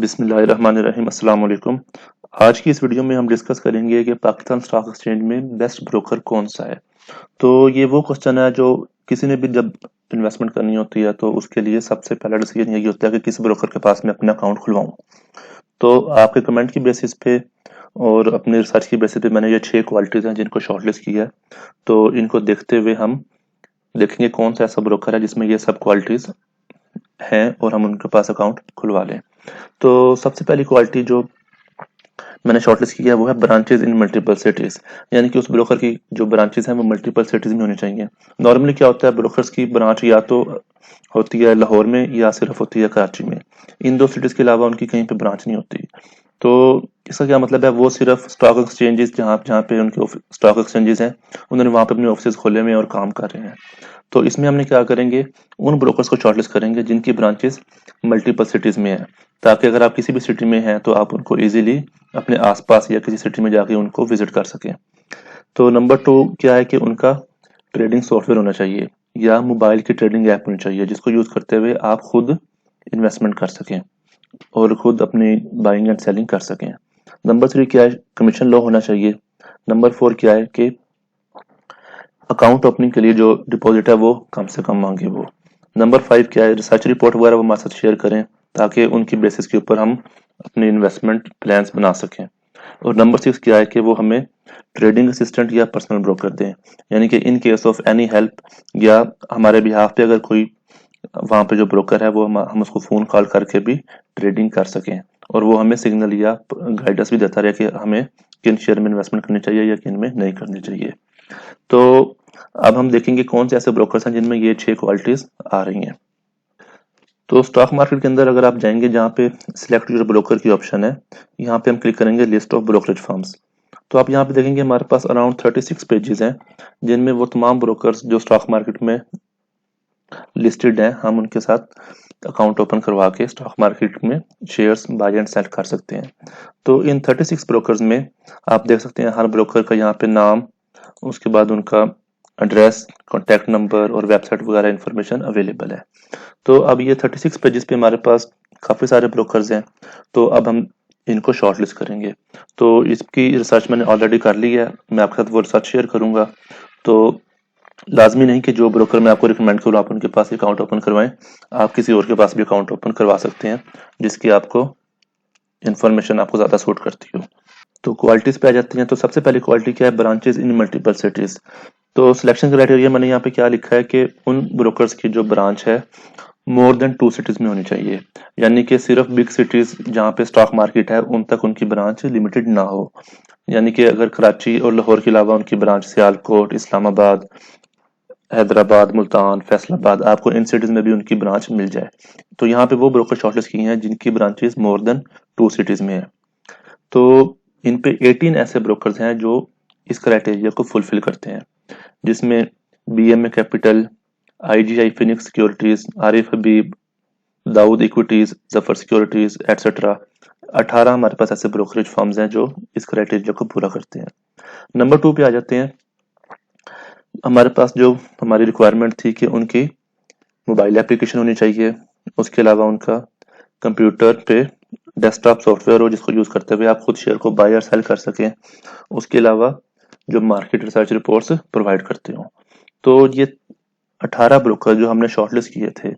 बिस्मिल्लाहिर्रहमानिर्रहीम अस्सलाम वालेकुम। आज की इस वीडियो में हम डिस्कस करेंगे कि पाकिस्तान स्टॉक एक्सचेंज में बेस्ट ब्रोकर कौन सा है। तो ये वो क्वेश्चन है जो किसी ने भी जब इन्वेस्टमेंट करनी होती है तो उसके लिए सबसे पहला डिसीजन यही होता है कि किस ब्रोकर के पास मैं अपना अकाउंट खुलवाऊं। तो आपके कमेंट की बेसिस पे और अपने रिसर्च की बेसिस पे मैंने ये 6 क्वालिटीज हैं जिनको शॉर्टलिस्ट किया है। तो इनको देखते हुए हम देखेंगे कौन सा ऐसा ब्रोकर है जिसमें ये सब क्वालिटीज हैं और हम उनके पास अकाउंट खुलवा लें। तो सबसे पहली क्वालिटी जो मैंने शॉर्टलिस्ट किया है वो है ब्रांचेस इन मल्टीपल सिटीज, यानी कि उस ब्रोकर की जो ब्रांचेस हैं वो मल्टीपल सिटीज में होनी चाहिए। नॉर्मली क्या होता है, ब्रोकर्स की ब्रांच या तो होती है लाहौर में या सिर्फ होती है कराची में। इन दो सिटीज के अलावा उनकी कहीं पे ब्रांच नहीं होती। तो इसका क्या मतलब है, वो सिर्फ स्टॉक एक्सचेंजेस जहाँ जहाँ पे उनके स्टॉक एक्सचेंजेस हैं उन्होंने वहां पे अपने ऑफिस खोले हुए हैं और काम कर रहे हैं। तो इसमें हमने क्या करेंगे, उन ब्रोकर्स को शॉर्टलिस्ट करेंगे जिनकी ब्रांचेस मल्टीपल सिटीज में है, ताकि अगर आप किसी भी सिटी में हैं तो आप उनको इजीली अपने आसपास या किसी सिटी में जाके उनको विजिट कर सकें। तो नंबर 2 क्या है कि उनका ट्रेडिंग सॉफ्टवेयर होना चाहिए या मोबाइल की ट्रेडिंग ऐप होनी चाहिए जिसको यूज करते हुए आप खुद इन्वेस्टमेंट कर सकें और खुद अपनी बाइंग एंड सेलिंग कर सकें। नंबर 3 क्या है, कमीशन लो होना चाहिए। नंबर 4 क्या है कि अकाउंट ओपनिंग के लिए जो डिपॉजिट है वो कम से कम मांगे वो। नंबर 5 क्या है, रिसर्च रिपोर्ट वगैरह वो हमारे साथ शेयर करें ताकि उनकी बेसिस के ऊपर हम अपने इन्वेस्टमेंट प्लान्स बना सकें। और नंबर 6 क्या है कि वो हमें ट्रेडिंग असिस्टेंट या पर्सनल ब्रोकर दें, यानी कि in case of any help या हमारे बिहाफ पे अगर कोई वहाँ पे जो ब्रोकर है वो हम उसको फोन कॉल करके भी ट्रेडिंग कर सकें और वो हमें सिग्नल या गाइडेंस भी देता रहे कि हमें किन शेयर में इन्वेस्टमेंट करनी चाहिए या किन में नहीं करनी चाहिए। तो अब हम देखेंगे कौन से ऐसे ब्रोकर्स हैं जिनमें ये 6 क्वालिटीज आ रही हैं। तो स्टॉक मार्केट के अंदर अगर आप जाएंगे जहाँ पे सिलेक्ट योर ब्रोकर की ऑप्शन है, यहाँ पे हम क्लिक करेंगे लिस्ट ऑफ ब्रोकरेज फर्म्स। तो आप यहाँ पे देखेंगे हमारे पास अराउंड 36 पेजेस हैं जिनमें वो तमाम ब्रोकर्स जो स्टॉक मार्केट में लिस्टेड हैं हम उनके साथ अकाउंट ओपन करवा के स्टॉक मार्केट में शेयर्स बाय एंड सेल कर सकते हैं। तो इन 36 ब्रोकर्स में आप देख सकते हैं हर ब्रोकर का यहाँ पे नाम, उसके बाद उनका एड्रेस, कॉन्टैक्ट नंबर और वेबसाइट वगैरह इन्फॉर्मेशन अवेलेबल है। तो अब ये 36 पेजेस पे हमारे पास काफी सारे ब्रोकर्स हैं। तो अब हम इनको शॉर्टलिस्ट करेंगे। तो इसकी रिसर्च मैंने ऑलरेडी कर ली है, मैं आपके साथ वो रिसर्च शेयर करूंगा। तो लाजमी नहीं कि जो ब्रोकर मैं आपको रिकमेंड करूँ आप उनके पास अकाउंट ओपन करवाएं, आप किसी और के पास भी अकाउंट ओपन करवा सकते हैं जिसकी आपको इन्फॉर्मेशन आपको ज्यादा सूट करती हो। तो क्वालिटीज पे आ जाती हैं। तो सबसे पहली क्वालिटी क्या है, ब्रांचेस इन मल्टीपल सिटीज। तो सिलेक्शन क्राइटेरिया मैंने यहाँ पे क्या लिखा है कि उन ब्रोकर्स की जो ब्रांच है मोर देन 2 सिटीज में होनी चाहिए, यानी कि सिर्फ बिग सिटीज जहाँ पे स्टॉक मार्केट है उन तक उनकी ब्रांच लिमिटेड ना हो। यानी कि अगर कराची और लाहौर के अलावा उनकी ब्रांच सियालकोट, इस्लामाबाद, हैदराबाद, मुल्तान, फैसलाबाद, आपको इन सिटीज में भी उनकी ब्रांच मिल जाए। तो यहाँ पे वो ब्रोकर शॉर्टलिस्ट किए हैं जिनकी ब्रांचेस मोर देन 2 सिटीज में है। तो इन पे 18 ऐसे ब्रोकर्स हैं जो इस क्राइटेरिया को फुलफिल करते हैं, जिसमें BMA capital, IGI phoenix securities, Arif Habib, Dawood equities, Zafar securities etcetera. 18 हमारे पास ऐसे ब्रोकरेज फर्म्स हैं जो इस क्राइटेरिया को पूरा करते हैं। नंबर 2 पे आ जाते हैं। हमारे पास जो हमारी रिक्वायरमेंट थी कि उनकी मोबाइल एप्लीकेशन होनी चाहिए, उसके अलावा उनका कंप्यूटर पे डेस्कटॉप सॉफ्टवेयर हो जिसको यूज करते हुए आप खुद शेयर को बाय और सेल कर सकें, उसके अलावा जो मार्केट रिसर्च रिपोर्ट्स प्रोवाइड करते हो। तो ये 18 ब्रोकर जो हमने शॉर्टलिस्ट किए थे,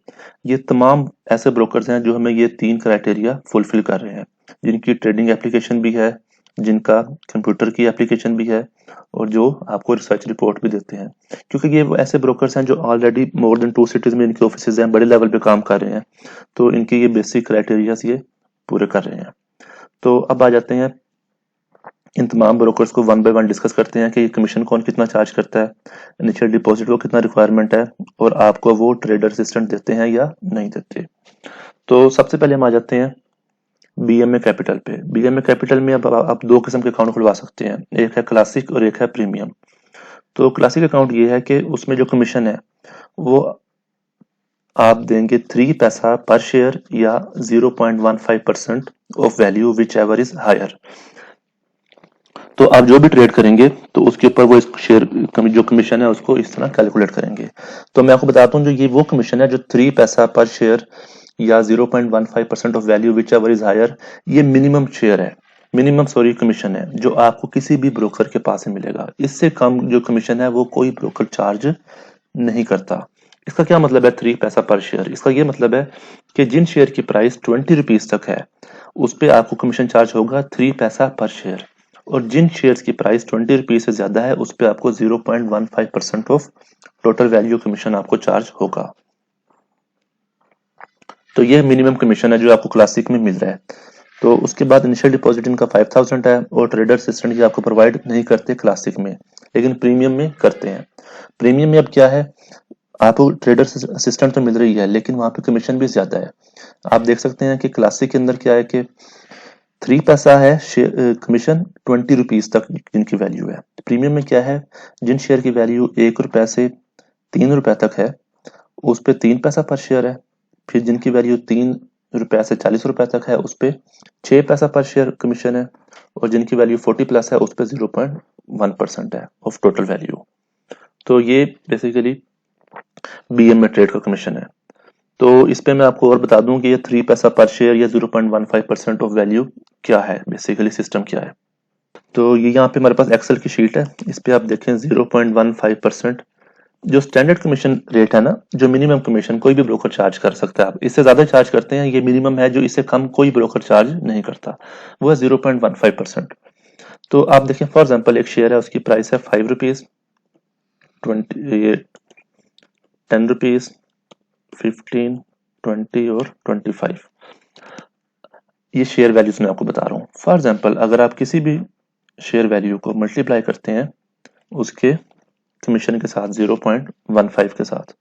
ये तमाम ऐसे ब्रोकर्स हैं जो हमें ये 3 क्राइटेरिया फुलफिल कर रहे हैं, जिनकी ट्रेडिंग एप्लीकेशन भी है, जिनका कंप्यूटर की एप्लीकेशन भी है और जो आपको रिसर्च रिपोर्ट भी देते हैं। क्योंकि ये ऐसे ब्रोकर्स हैं जो ऑलरेडी मोर देन 2 सिटीज में इनके ऑफिस हैं, बड़े लेवल पे काम कर रहे हैं, तो इनके ये बेसिक क्राइटेरिया ये पूरे कर रहे हैं। तो अब आ जाते हैं इन तमाम ब्रोकर्स को वन बाय वन डिस्कस करते हैं कि कमीशन कौन कितना चार्ज करता है, इनिशियल डिपॉजिट को कितना रिक्वायरमेंट है और आपको वो ट्रेडर असिस्टेंट देते हैं या नहीं देते। तो सबसे पहले हम आ जाते हैं बीएमए कैपिटल पे। बीएमए कैपिटल में अब आप 2 किस्म के अकाउंट खुलवा सकते हैं, एक है क्लासिक और एक है प्रीमियम। तो क्लासिक अकाउंट ये है कि उसमें जो कमीशन है वो आप देंगे 3 पैसा पर शेयर या 0.15% of value whichever is higher. तो आप जो भी ट्रेड करेंगे तो उसके ऊपर वो शेयर जो कमीशन है उसको इस तरह कैलकुलेट करेंगे। तो मैं आपको बताता हूँ जो ये वो कमीशन है जो 3 पैसा पर शेयर या 0.15% of value whichever is higher, ये मिनिमम शेयर है, कमीशन है जो आपको किसी भी ब्रोकर के पास से मिलेगा। इससे कम जो कमीशन है वो कोई ब्रोकर चार्ज नहीं करता। इसका क्या मतलब है 3 पैसा पर शेयर? इसका ये मतलब है कि जिन शेयर की प्राइस 20 रुपीज तक है उस पे आपको कमीशन चार्ज होगा 3 पैसा पर शेयर, और जिन शेयर्स की प्राइस 20 रुपीज से ज्यादा है उस पे आपको 0.15% ऑफ टोटल वैल्यू कमीशन आपको चार्ज होगा। तो ये मिनिमम कमीशन है जो आपको क्लासिक में मिल रहा है। तो उसके बाद इनिशियल डिपॉजिट इनका 5000 है, और ट्रेडर असिस्टेंट ये आपको प्रोवाइड नहीं करते क्लासिक में, लेकिन प्रीमियम में करते हैं। प्रीमियम में अब क्या है, आपको ट्रेडर असिस्टेंट तो मिल रही है लेकिन वहां पे कमीशन भी ज्यादा है। आप देख सकते हैं कि क्लासिक के अंदर क्या है कि 3 पैसा है कमीशन 20 रुपीज तक जिनकी वैल्यू है। प्रीमियम में क्या है, जिन शेयर की वैल्यू 1 रुपए से 3 रुपए तक है उस पे 3 पैसा पर शेयर है। फिर जिनकी वैल्यू 3 रुपए से 40 रुपए तक है उस पे 6 पैसा पर शेयर कमीशन है, और जिनकी वैल्यू 40 प्लस है उस पे 0.1% है ऑफ टोटल वैल्यू। तो ये बेसिकली बीएम में ट्रेड का कमीशन है। तो इस पे मैं आपको और बता दूं कि ये 3 पैसा पर शेयर या 0.15% ऑफ वैल्यू क्या है, बेसिकली सिस्टम क्या है। तो ये यहाँ पे हमारे पास एक्सेल की शीट है, इस पे आप देखें 0.15% जो स्टैंडर्ड कमीशन रेट है ना, जो मिनिमम कमीशन कोई भी ब्रोकर चार्ज कर सकता है, आप इससे ज्यादा चार्ज करते हैं, ये मिनिमम है जो इससे कम कोई ब्रोकर चार्ज नहीं करता, वो है 0.15%। तो आप देखें फॉर एग्जांपल एक शेयर है उसकी प्राइस है 5 रुपीज, 10 रुपीज, 15, 20 और 25। ये शेयर वैल्यूज मैं आपको बता रहा हूँ। फॉर एग्जांपल अगर आप किसी भी शेयर वैल्यू को मल्टीप्लाई करते हैं उसके कमीशन के साथ 0.15 के साथ,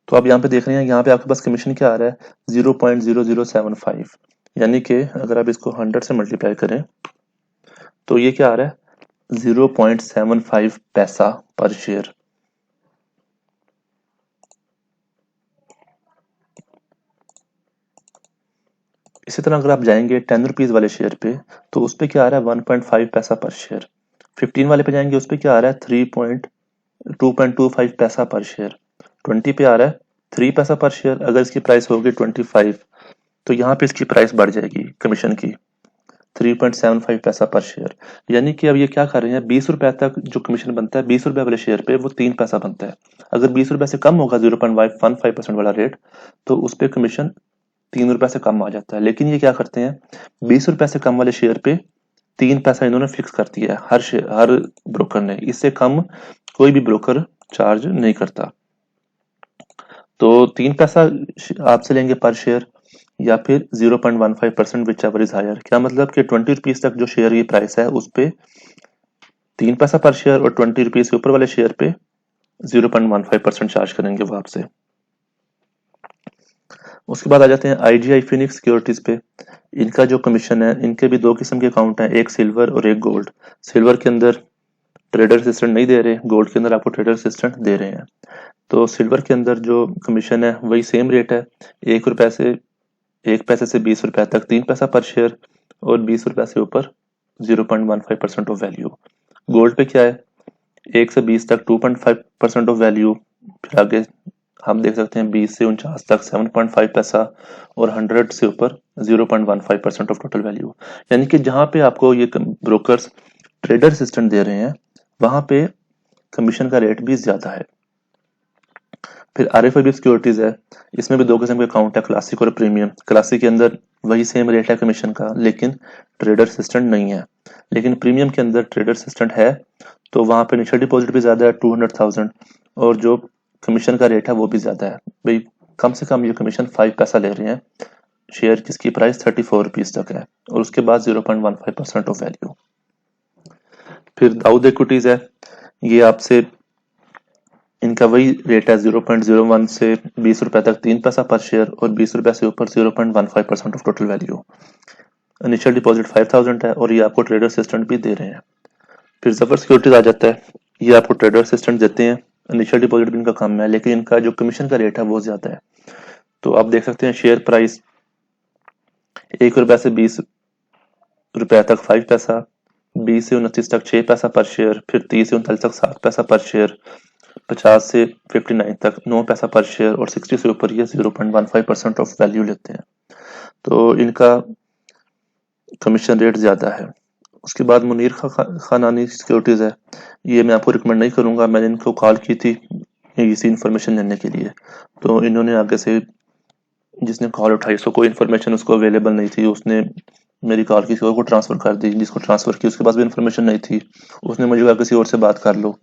तो आप यहाँ पे देख रहे हैं यहाँ पे आपके पास कमीशन क्या आ रहा है 0.0075, यानी कि अगर आप इसको 100 से मल्टीप्लाई करें तो ये क्या आ रहा है 0.75 पैसा पर शेयर। इसी तरह अगर आप जाएंगे 10 रुपीज वाले शेयर पे तो उस पे क्या आ रहा है 1.5 पैसा पर शेयर। 15 वाले पे जाएंगे उस पे क्या आ रहा है 2.25 पैसा पर शेयर। 20 पे आ रहा है 3 पैसा पर शेयर। अगर इसकी प्राइस होगी 25 तो यहाँ पे इसकी प्राइस बढ़ जाएगी कमीशन की 3.75 पैसा पर शेयर। यानी कि अब ये क्या कर रहे हैं 20 रुपए तक जो कमीशन बनता है 20 रुपए वाले शेयर पे वो 3 पैसा बनता है। अगर 20 रुपए से कम होगा 0.15% वाला रेट तो उस पे कमीशन 3 रुपए से कम आ जाता है। लेकिन ये क्या करते हैं 20 रुपए से कम वाले शेयर पे 3 पैसा इन्होंने फिक्स कर दिया है हर ब्रोकर ने, इससे कम कोई भी ब्रोकर चार्ज नहीं करता। तो 3 पैसा आपसे लेंगे पर शेयर या फिर 0.15% विच एवर इज हायर। क्या मतलब कि 20 रुपीज तक जो शेयर की प्राइस है उस पे 3 पैसा पर शेयर, और 20 रुपीज के ऊपर वाले शेयर पे 0.15% चार्ज करेंगे वो आपसे। उसके बाद आ जाते हैं आईजीआई फिनिक्स सिक्योरिटीज पे। इनका जो कमीशन है, इनके भी दो किस्म के अकाउंट हैं, एक सिल्वर और एक गोल्ड। सिल्वर के अंदर ट्रेडर असिस्टेंट नहीं दे रहे, गोल्ड के अंदर आपको ट्रेडर असिस्टेंट दे रहे हैं। तो सिल्वर के अंदर जो कमीशन है वही सेम रेट है, 1 पैसे से 20 रुपए तक 3 पैसा पर शेयर, और 20 रुपए से ऊपर 0.15% ऑफ वैल्यू। गोल्ड पे क्या है 1 से 20 तक 2.5% ऑफ वैल्यू, फिर आगे हम देख सकते हैं 20 से 49 तक 7.5 पैसा, और 100 से ऊपर 0.15% ऑफ टोटल वैल्यू। यानी कि जहां पे आपको ये ब्रोकर्स ट्रेडर असिस्टेंट दे रहे हैं वहां पे कमीशन का रेट भी ज्यादा है। फिर आरएफआईबी सिक्योरिटीज है, इसमें भी दो किस्म के अकाउंट है, क्लासिक और प्रीमियम। क्लासिक के अंदर वही सेम रेट है कमीशन का लेकिन ट्रेडर असिस्टेंट नहीं है, लेकिन प्रीमियम के अंदर ट्रेडर असिस्टेंट है। तो वहां पे इनिशियल डिपॉजिट भी ज्यादा है 200,000, और जो कमीशन का रेट है वो भी ज्यादा है भाई, कम से कम ये कमीशन 5 पैसा ले रहे हैं शेयर जिसकी प्राइस 34 रुपीज तक है, और उसके बाद 0.15% ऑफ वैल्यू। फिर दाऊद इक्विटीज है, ये आपसे इनका वही रेट है 0.01 से 20 रुपए तक 3 पैसा पर शेयर, और 20 रुपए से ऊपर 0.15% of total value. Initial deposit 5000 है, और ये आपको ट्रेडर असिस्टेंट भी दे रहे हैं। फिर जफर सिक्योरिटीज आ जाता है, ये आपको ट्रेडर असिस्टेंट देते हैं, इनिशियल डिपॉजिट भी इनका कम है लेकिन इनका जो कमीशन का रेट है वो ज्यादा है। तो आप देख सकते हैं शेयर प्राइस 1 रुपए से 20 रुपए तक 5 पैसा, 20 से 29 तक 6 पैसा पर शेयर, फिर 30 से 39 तक 7 पैसा पर शेयर, 50 से 59 तक 9 पैसा पर शेयर और 60 से ऊपर ये 0.15% ऑफ वैल्यू लेते हैं, तो इनका कमीशन रेट ज़्यादा है। उसके बाद मुनीर खानानी सिक्योरिटीज़ है, ये मैं आपको रिकमेंड नहीं करूँगा। मैंने इनको कॉल की थी इसी इन्फॉर्मेशन लेने के लिए, तो इन्होंने आगे से जिसने कॉल उठाई उसको कोई इन्फॉर्मेशन उसको अवेलेबल नहीं थी, उसने मेरी कॉल किसी और को ट्रांसफ़र कर दी, जिसको ट्रांसफ़र की उसके पास भी इन्फॉर्मेशन नहीं थी, उसने मुझे कहा किसी और से बात कर लो,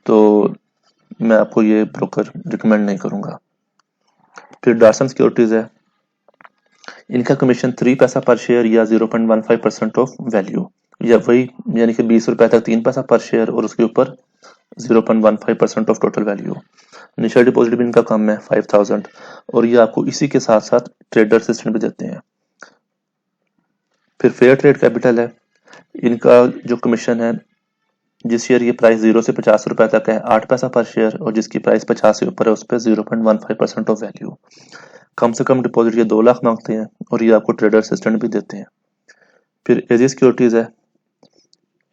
तो मैं आपको ये ब्रोकर रिकमेंड नहीं करूँगा। फिर डार्सन सिक्योरिटीज़ है, इनका कमीशन 3 पैसा पर शेयर या 0.15% ऑफ वैल्यू, या वही यानी कि 20 रुपए तक 3 पैसा पर शेयर और उसके ऊपर 0.15% of total value. Initial deposit भी इनका कम है 5000, और ये आपको इसी के साथ साथ ट्रेडर असिस्टेंट भी देते हैं। फिर फेयर ट्रेड कैपिटल है, इनका जो कमीशन है, जिस शेयर की प्राइस 0 से 50 रुपए तक है 8 पैसा पर शेयर, और जिसकी प्राइस 50 से ऊपर है उस पर 0.15% ऑफ वैल्यू। कम से कम डिपॉजिट ये 2 लाख मांगते हैं और ये आपको ट्रेडर असिस्टेंट भी देते हैं। फिर एजी सिक्योरिटीज है,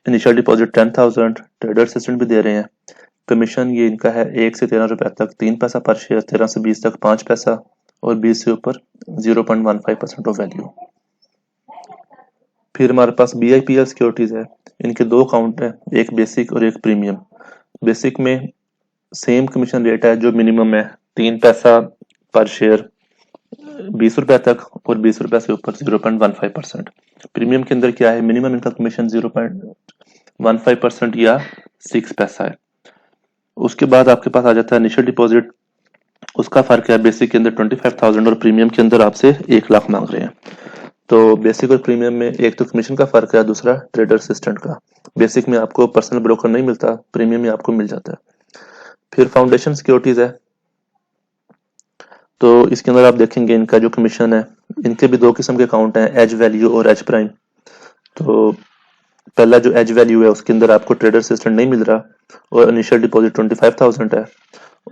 इनिशियल डिपॉजिट 10,000, ट्रेडर असिस्टेंट भी दे रहे हैं। कमीशन ये इनका है 1 से 13 रुपए तक 3 पैसा पर शेयर, 13 से 20 तक 5 पैसा और 20 से ऊपर 0.15% ऑफ वैल्यू। फिर हमारे पास BIPL सिक्योरिटीज है, इनके 2 अकाउंट है, एक बेसिक और एक प्रीमियम। बेसिक में सेम कमीशन रेट है जो मिनिमम है 3 पैसा पर शेयर 20 रुपए तक और 20 रुपए से ऊपर 0.15%। प्रीमियम के अंदर क्या है, मिनिमम इनका कमीशन 0.15% या 6 पैसा है। उसके बाद आपके पास आ जाता है इनिशियल डिपॉजिट, उसका फर्क है, बेसिक के अंदर 25,000 और प्रीमियम के अंदर आपसे 1 लाख मांग रहे हैं। तो बेसिक और प्रीमियम में एक तो कमीशन का फर्क है, दूसरा ट्रेडर असिस्टेंट का। बेसिक में आपको पर्सनल ब्रोकर नहीं मिलता, प्रीमियम में आपको मिल जाता है। फिर फाउंडेशन सिक्योरिटीज है, तो इसके अंदर आप देखेंगे इनका जो कमीशन है, इनके भी 2 किस्म के अकाउंट हैं, एज वैल्यू और एज प्राइम। तो पहला जो एज वैल्यू है उसके अंदर आपको ट्रेडर असिस्टेंट नहीं मिल रहा और इनिशियल डिपॉजिट 25,000 है,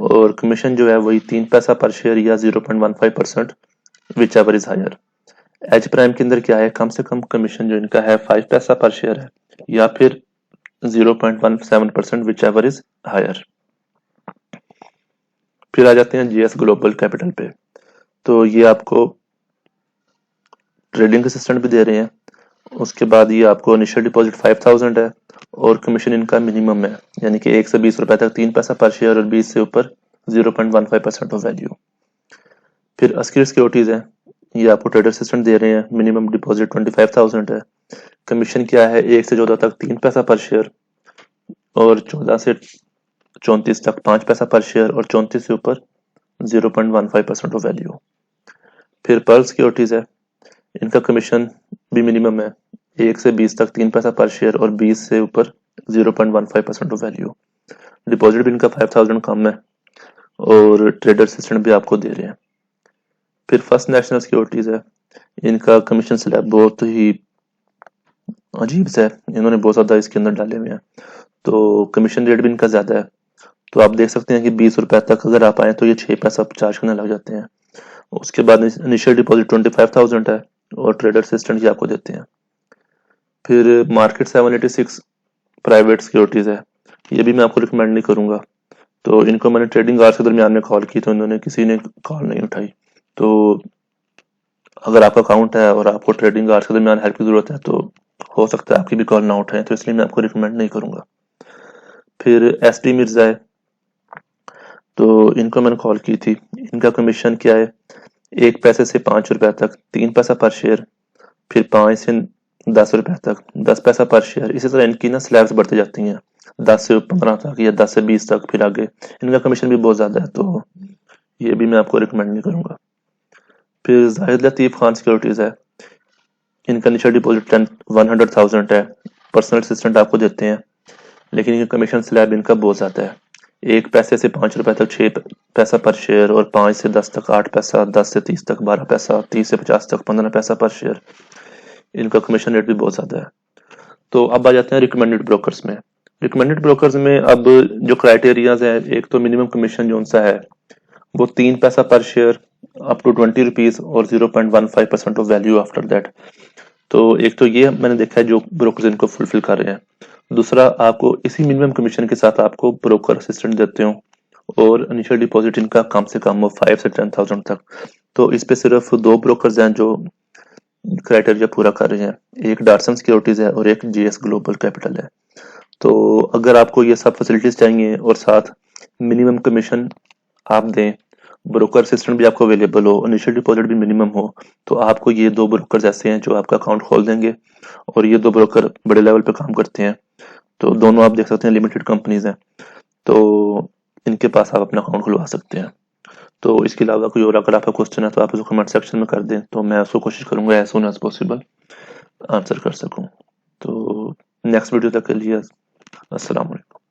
और कमीशन जो है वही 3 पैसा पर शेयर या 0.15%, विच एवर इज हायर। एज प्राइम के अंदर क्या है, कम से कम कमीशन जो इनका है 5 पैसा पर शेयर है या फिर 0.17%, विच एवर इज हायर। फिर आ जाते हैं GS ग्लोबल कैपिटल पे, तो ये आपको ट्रेडिंग असिस्टेंट भी दे रहे हैं। उसके बाद ये आपको इनिशियल डिपॉजिट 5,000 है और कमीशन इनका मिनिमम है, यानी कि 1 से 20 रुपए तक 3 पैसा पर शेयर और 20 से ऊपर 0.15% ऑफ वैल्यू। फिर अस्किर सिक्योरिटीज है, ये आपको ट्रेडर असिस्टेंट दे रहे हैं, मिनिमम डिपॉजिट 25,000 है। कमीशन क्या है, 1 से 14 तक 3 पैसा पर शेयर और 14 से 34 तक 5 पैसा पर शेयर और 34 से ऊपर 0.15% ऑफ वैल्यू। फिर पर्ल सिक्योरिटीज है, इनका कमीशन भी मिनिमम है, 1 से 20 तक 3 पैसा पर शेयर और 20 से ऊपर 0.15% ऑफ वैल्यू। डिपॉजिट भी इनका 5,000 कम है और ट्रेडर असिस्टेंट भी आपको दे रहे हैं। फिर फर्स्ट नेशनल सिक्योरिटीज है, इनका कमीशन स्लैब बहुत ही अजीब सा है, इन्होंने बहुत ज्यादा इसके अंदर डाले हुए हैं, तो कमीशन रेट भी इनका ज्यादा है। तो आप देख सकते हैं कि 20 रुपए तक अगर आप आए तो ये 6 पैसा चार्ज करने लग जाते हैं। उसके बाद इनिशियल डिपॉजिट 25,000 है और ट्रेडर असिस्टेंट ही आपको देते हैं। फिर मार्केट 786 प्राइवेट सिक्योरिटीज है, ये भी मैं आपको रिकमेंड नहीं करूंगा। तो इनको मैंने ट्रेडिंग आवर्स के दरमियान में कॉल की तो इन्होंने किसी ने कॉल नहीं उठाई। तो अगर आपका अकाउंट है और आपको ट्रेडिंग आवर्स के दरमियान हेल्प की जरूरत है तो हो सकता है आपकी भी कॉल ना उठाए, तो इसलिए मैं आपको रिकमेंड नहीं करूंगा। फिर SD मिर्जा है, तो इनको मैंने कॉल की थी। इनका कमीशन क्या है, 1 पैसे से 5 रुपए तक 3 पैसा पर शेयर, फिर 5 से 10 रुपए तक 10 पैसा पर शेयर। इसी तरह इनकी ना स्लैब्स बढ़ती जाती हैं 10 से 15 तक या 10 से 20 तक, फिर आगे इनका कमीशन भी बहुत ज्यादा है, तो ये भी मैं आपको रिकमेंड नहीं करूंगा। फिर जाहिद लतीफ खान सिक्योरिटीज है, इनका इनिशियल डिपॉजिट 100,000 है, पर्सनल असिस्टेंट आपको देते हैं, लेकिन इनका कमीशन स्लैब इनका बहुत ज्यादा है, 1 पैसे से 5 रुपए तक 6 पैसा पर शेयर और 5 से 10 तक 8 पैसा, 10 से 30 तक 12 पैसा, 30 से 50 तक 15 पैसा पर शेयर। इनका कमीशन रेट भी बहुत ज्यादा है। तो अब आ जाते हैं रिकमेंडेड ब्रोकर्स में। रिकमेंडेड ब्रोकर्स में अब जो क्राइटेरियाज है, एक तो मिनिमम कमीशन जो सा है वो 3 पैसा पर शेयर अप टू 20 रुपीज और 0.15% ऑफ वैल्यू आफ्टर दैट। तो एक तो ये मैंने देखा है जो ब्रोकर्स इनको फुलफिल कर रहे हैं। दूसरा, आपको इसी मिनिमम कमीशन के साथ आपको ब्रोकर असिस्टेंट देते हो और इनिशियल डिपॉजिट इनका कम से कम हो 5 से 10,000 तक। तो इस पे सिर्फ 2 ब्रोकर्स हैं जो क्राइटेरिया पूरा कर रहे हैं, एक डार्सन सिक्योरिटीज है और एक जीएस ग्लोबल कैपिटल है। तो अगर आपको ये सब फैसिलिटीज चाहिए और साथ मिनिमम कमीशन आप दें, ब्रोकर असिस्टेंट भी आपको अवेलेबल हो, इनिशियल डिपॉजिट भी मिनिमम हो, तो आपको ये 2 ब्रोकर्स ऐसे हैं जो आपका अकाउंट खोल देंगे और ये 2 ब्रोकर बड़े लेवल पे काम करते हैं। तो दोनों आप देख सकते हैं लिमिटेड कंपनीज हैं, तो इनके पास आप अपना अकाउंट खुलवा सकते हैं। तो इसके अलावा कोई और अगर आपका क्वेश्चन है तो आप उसको कमेंट सेक्शन में कर दें, तो मैं उसको कोशिश करूंगा as soon as possible answer कर सकूं। तो नेक्स्ट वीडियो तक के लिए अस्सलाम वालेकुम।